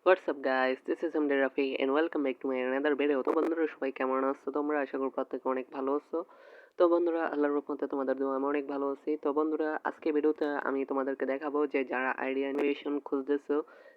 What's up guys, this is Rafi and welcome back to my another video। তো বন্ধুরা সবাই কেমন আছো তোমরা? আশা করি প্রত্যেকে অনেক ভালো আছো। তো বন্ধুরা আল্লাহর রহমতে তোমাদের দোয়া আমি অনেক ভালো আছি। তো বন্ধুরা আজকে ভিডিওতে আমি তোমাদেরকে দেখাবো যে যারা আইডিয়া অ্যানিমেশন খুঁজতেছো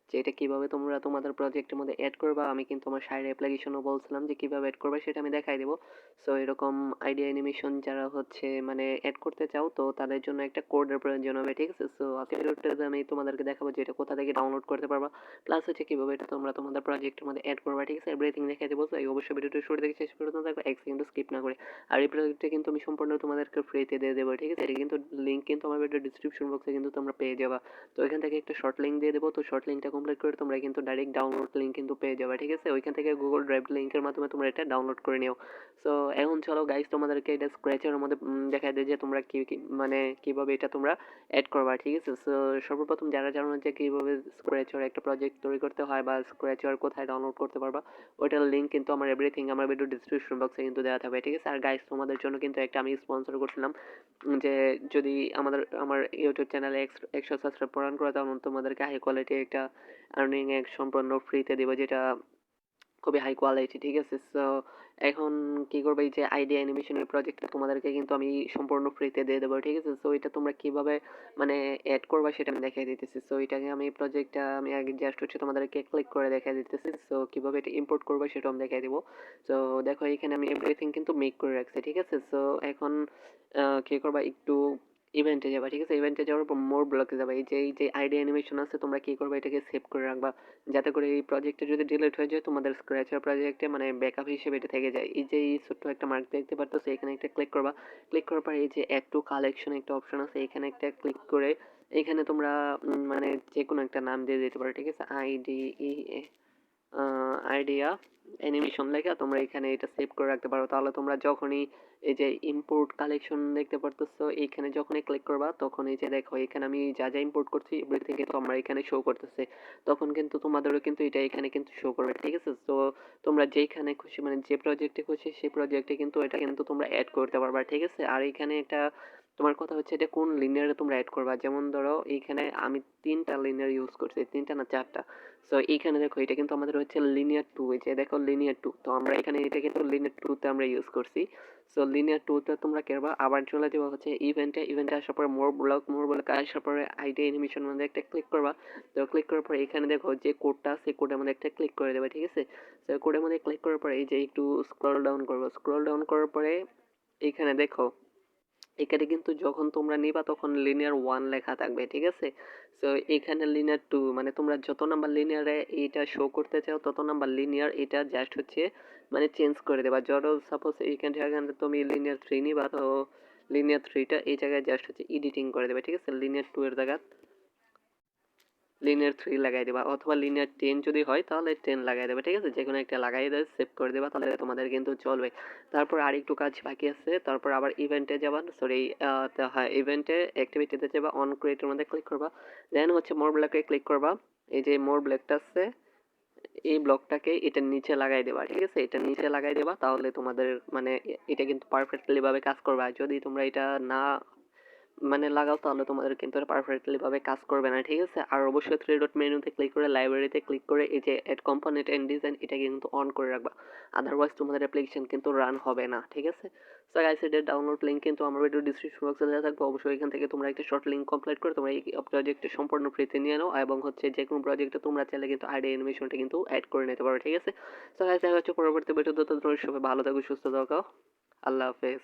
যে এটা কিভাবে তোমরা তোমাদের প্রজেক্টের মধ্যে অ্যাড করবা। আমি কিন্তু আমার সাইড অ্যাপ্লিকেশনও বলছিলাম যে কিভাবে অ্যাড করবা সেটা আমি দেখাই দেবো। সো এরকম আইডিয়া অ্যানিমেশন যারা হচ্ছে মানে অ্যাড করতে চাও তো তাদের জন্য একটা কোডের প্রয়োজন হবে, ঠিক আছে? সো আজকের ভিডিওতে আমি তোমাদেরকে দেখাবো যে এটা কোথা থেকে ডাউনলোড করতে পারবা, প্লাস হচ্ছে কিভাবে এটা তোমরা তোমাদের প্রজেক্টের মধ্যে অ্যাড করবা, ঠিক আছে? এভরিথিং দেখাই দেবো। তাই অবশ্যই ভিডিওটা শুরু থেকে শেষ পর্যন্ত দেখো, এক সেকেন্ড স্কিপ না করে। আর এই প্রজেক্টটা কিন্তু আমি সম্পূর্ণ তোমাদেরকে ফ্রিতে দিয়ে দেবো, ঠিক আছে? এটা কিন্তু লিঙ্ক কিন্তু আমার ভিডিও ডিসক্রিপশন বক্সে কিন্তু তোমরা পেয়ে যাবা। তো এখান থেকে একটা শর্ট লিঙ্ক দিয়ে দেবো। তো শর্ট লিঙ্কটা কমপ্লিট করে তোমরা কিন্তু ডাইরেক্ট ডাউনলোড লিঙ্ক কিন্তু পেয়ে যাবে, ঠিক আছে? ওইখান থেকে গুগল ড্রাইভ লিঙ্কের মাধ্যমে তোমরা এটা ডাউনলোড করে নিও। সো এখন চলো গাইস তোমাদেরকে এটা স্ক্র্যাচের মধ্যে দেখাই দেয় যে তোমরা মানে কিভাবে এটা তোমরা অ্যাড করবা, ঠিক আছে? সো সর্বপ্রথম যারা জানো না যে কিভাবে স্ক্র্যাচের একটা প্রজেক্ট তৈরি করতে হয় বা স্ক্র্যাচের কোথায় ডাউনলোড করতে পারবা, ওইটার লিঙ্ক কিন্তু আমার এভরিথিং আমার ভিডিও ডিসক্রিপশন বক্সে কিন্তু দেওয়া থাকবে, ঠিক আছে? আর গাইস তোমাদের জন্য কিন্তু একটা আমি স্পন্সর করছিলাম যে যদি আমার ইউটিউব চ্যানেলে 100 সাবস্ক্রাইব পূরণ করে তখন তোমাদেরকে হাই কোয়ালিটি একটা আর্নিং এক সম্পূর্ণ ফ্রিতে দেবো, যেটা খুবই হাই কোয়ালিটি, ঠিক আছে? সো এখন কি করবে, এই যে আইডিয়া অ্যানিমেশনের প্রজেক্টটা তোমাদেরকে কিন্তু আমি সম্পূর্ণ ফ্রিতে দিয়ে দেবো, ঠিক আছে? সো এটা তোমরা কিভাবে মানে অ্যাড করবা সেটা আমি দেখিয়ে দিতেছি। সো এটাকে আমি প্রজেক্টটা আমি আগে জাস্ট হচ্ছে তোমাদেরকে ক্লিক করে দেখিয়ে দিতেছি। সো কিভাবে এটা ইম্পোর্ট করবা সেটাও আমি দেখিয়ে দেবো। সো দেখো এখানে আমি এভরিথিং কিন্তু মেক করে রাখছি, ঠিক আছে? সো এখন কি করবা, একটু ইভেন্টে যাবা, ঠিক আছে? ইভেন্টে যাওয়ার পর মোর ব্লকে যাবা। এই যে আইডিয়া অ্যানিমেশন আছে তোমরা কি করবা, এটাকে সেভ করে রাখবা যাতে করে এই প্রজেক্টে যদি ডিলিট হয়ে যায় তোমাদের স্ক্র্যাচার প্রজেক্টে মানে ব্যাকআপ হিসেবে এটা থেকে যায়। এই যে এই ছোট্ট একটা মার্ক দেখতে পাচ্ছ, এখানে একটা ক্লিক করবা। ক্লিক করার পর এই যে অ্যাড টু কালেকশন একটা অপশন আছে, এখানে একটা ক্লিক করে এখানে তোমরা মানে যে কোনো একটা নাম দিয়ে দিতে পারো, ঠিক আছে? আইডিয়া অ্যানিমেশন লেখা তোমরা এখানে এটা সেভ করে রাখতে পারো। তাহলে তোমরা যখনই এই যে ইম্পোর্ট কালেকশন দেখতে পারতেছো, এইখানে যখনই ক্লিক করবা তখন এই যে দেখো এখানে আমি যা যা ইম্পোর্ট করছি এভরিথিং কিন্তু আমার এখানে শো করতেছে। তখন কিন্তু তোমাদেরও কিন্তু এটা এখানে কিন্তু শো করবে, ঠিক আছে? তো তোমরা যেখানে খুশি মানে যে প্রজেক্টে খুশি সেই প্রজেক্টে কিন্তু এটা কিন্তু তোমরা অ্যাড করতে পারবা, ঠিক আছে? আর এখানে একটা তোমার কথা হচ্ছে এটা কোন লিনিয়ারে তোমরা অ্যাড করবা। যেমন ধরো এইখানে আমি 3টা লিনিয়ার ইউজ করছি, 3টা না 4টা। সো এইখানে দেখো এটা কিন্তু আমাদের হচ্ছে লিনিয়ার টু, এই যে দেখো লিনিয়ার টু। তো আমরা এখানে এটা কিন্তু লিনিয়ার টুতে আমরা ইউজ করছি। সো লিনিয়ার টুতে তোমরা করবা, আবার চলে যাবো হচ্ছে ইভেন্টে আসার পরে মোর ব্লক আসার পরে আইডিয়া অ্যানিমেশন মধ্যে একটা ক্লিক করবা। তো ক্লিক করার পরে এখানে দেখো যে কোডটা আছে কোডের মধ্যে একটা ক্লিক করে দেবে, ঠিক আছে? তো কোডের মধ্যে ক্লিক করার পরে এই যে একটু স্ক্রল ডাউন করবো, স্ক্রল ডাউন করার পরে এখানে দেখো এখানে কিন্তু যখন তোমরা নিবা তখন লিনিয়ার ওয়ান লেখা থাকবে, ঠিক আছে? সো এখানে লিনিয়ার টু মানে তোমরা যত নাম্বার লিনিয়ারে এটা শো করতে চাও তত নাম্বার লিনিয়ার এটা জাস্ট হচ্ছে মানে চেঞ্জ করে দেবা। ধরো সাপোজ এখানে তুমি লিনিয়ার থ্রি নিবা, তো লিনিয়ার থ্রিটা এই জায়গায় জাস্ট হচ্ছে এডিটিং করে দেবে, ঠিক আছে? লিনিয়ার টু এর জায়গায় লিনিয়ার থ্রি লাগাই দেবা, অথবা লিনিয়ার টেন যদি হয় তাহলে টেন লাগাই দেবে, ঠিক আছে? যে কোনো একটা লাগাই দেবে, সেভ করে দেবা, তাহলে তোমাদের কিন্তু চলবে। তারপর আর একটু কাজ বাকি আছে, তারপর আবার ইভেন্টে যাবা, সরি হ্যাঁ ইভেন্টে অ্যাক্টিভিটিতে যাবা, অন ক্রিয়েটের মধ্যে ক্লিক করবা। দেন হচ্ছে মোর ব্লকে ক্লিক করবা। এই যে মোর ব্লকটা আছে এই ব্লকটাকে এটার নিচে লাগাই দেবা, ঠিক আছে? এটা নিচে লাগাই দেবা, তাহলে তোমাদের মানে এটা কিন্তু পারফেক্টলি ভাবে কাজ করবে। আর যদি তোমরা এটা না মানে লাগাও তাহলে তোমাদের কিন্তু এটা পারফেক্টলি ভাবে কাজ করবে না, ঠিক আছে? আর অবশ্যই থ্রি ডট মেনুতে ক্লিক করে লাইব্রেরিতে ক্লিক করে এই যে এড কম্পোনেন্ট এন্ড ডিজাইন এটা কিন্তু অন করে রাখবা। আদারওয়াইজ তোমাদের অ্যাপ্লিকেশন কিন্তু রান হবে না, ঠিক আছে? সো গাইস এটার ডাউনলোড লিংক কিন্তু আমার ভিডিও ডিসক্রিপশন বক্সে দেওয়া থাকবে। অবশ্যই এখান থেকে তোমরা একটা শর্ট লিংক কমপ্লিট করে তোমরা এই প্রজেক্টে সম্পূর্ণ ফ্রিতে নিয়ে নাও, এবং হচ্ছে যে কোনো প্রজেক্টে তোমরা চাইলে কিন্তু আইডিয়া অ্যানিমেশনটা কিন্তু অ্যাড করে নিতে পারো, ঠিক আছে? সো গাইস দেখা হচ্ছে পরবর্তী ভিডিওতে। তোমরা সবাই ভালো থাকো, সুস্থ থাকো, আল্লাহ হাফেজ।